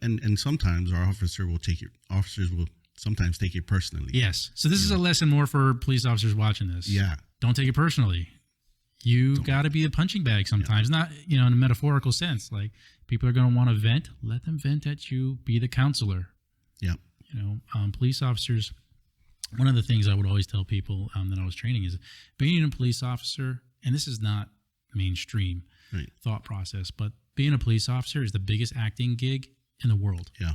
And sometimes officers will sometimes take it personally. Yes. So this is a lesson more for police officers watching this. Yeah. Don't take it personally. You got to be a punching bag sometimes, not, in a metaphorical sense. Like, people are going to want to vent. Let them vent at you. Be the counselor. Yeah. Police officers, one of the things I would always tell people that I was training is being a police officer, and this is not mainstream thought process, but being a police officer is the biggest acting gig in the world. Yeah.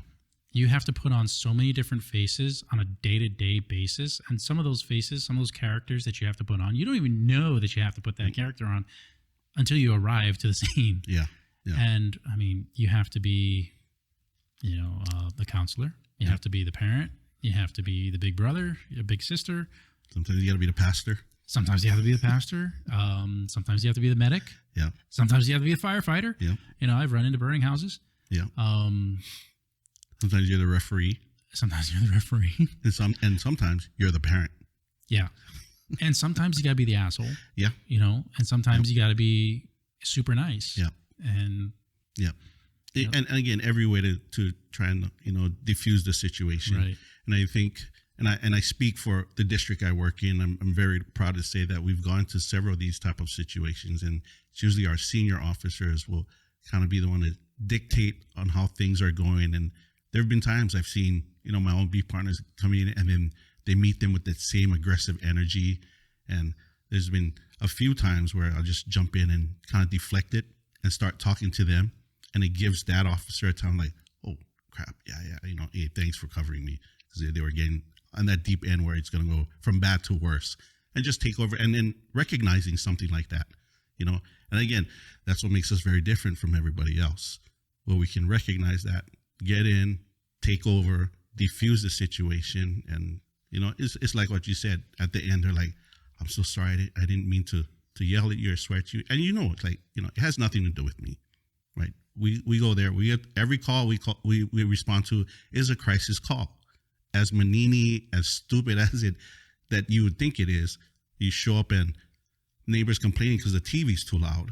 You have to put on so many different faces on a day-to-day basis. And some of those faces, some of those characters that you have to put on, you don't even know that you have to put that character on until you arrive to the scene. Yeah. Yeah. And, you have to be, the counselor. You have to be the parent. You have to be the big brother, your big sister. Sometimes you got to be the pastor. Sometimes you have to be the pastor. Sometimes you have to be the medic. Yeah. Sometimes you have to be a firefighter. Yeah. I've run into burning houses. Yeah. Sometimes you're the referee. Sometimes you're the referee. And sometimes you're the parent. Yeah. And sometimes you got to be the asshole. Yeah. And sometimes you got to be super nice. Yeah. And yeah. And again, every way to try and, diffuse the situation. Right. And I think, and I speak for the district I work in, I'm very proud to say that we've gone to several of these type of situations, and it's usually our senior officers will kind of be the one to dictate on how things are going. And there have been times I've seen, my own beat partners come in and then they meet them with that same aggressive energy. And there's been a few times where I'll just jump in and kind of deflect it and start talking to them. And it gives that officer a time like, oh, crap. Yeah. Hey, thanks for covering me. Because they were getting on that deep end where it's going to go from bad to worse, and just take over. And then recognizing something like that, And again, that's what makes us very different from everybody else, where we can recognize that, get in, take over, diffuse the situation. And, it's like what you said at the end. They're like, I'm so sorry. I didn't mean to yell at you or swear at you. And it's like, it has nothing to do with me, right? We go there. We get every call we respond to is a crisis call. As Manini, as stupid as it that you would think it is, you show up and neighbors complaining because the TV's too loud,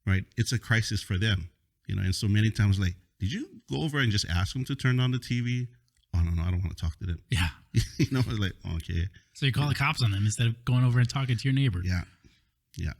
right? It's a crisis for them, And so many times, like, did you go over and just ask them to turn on the TV? Oh, no, I don't want to talk to them. Yeah. It's like, okay. So you call the cops on them instead of going over and talking to your neighbor. Yeah. Yeah.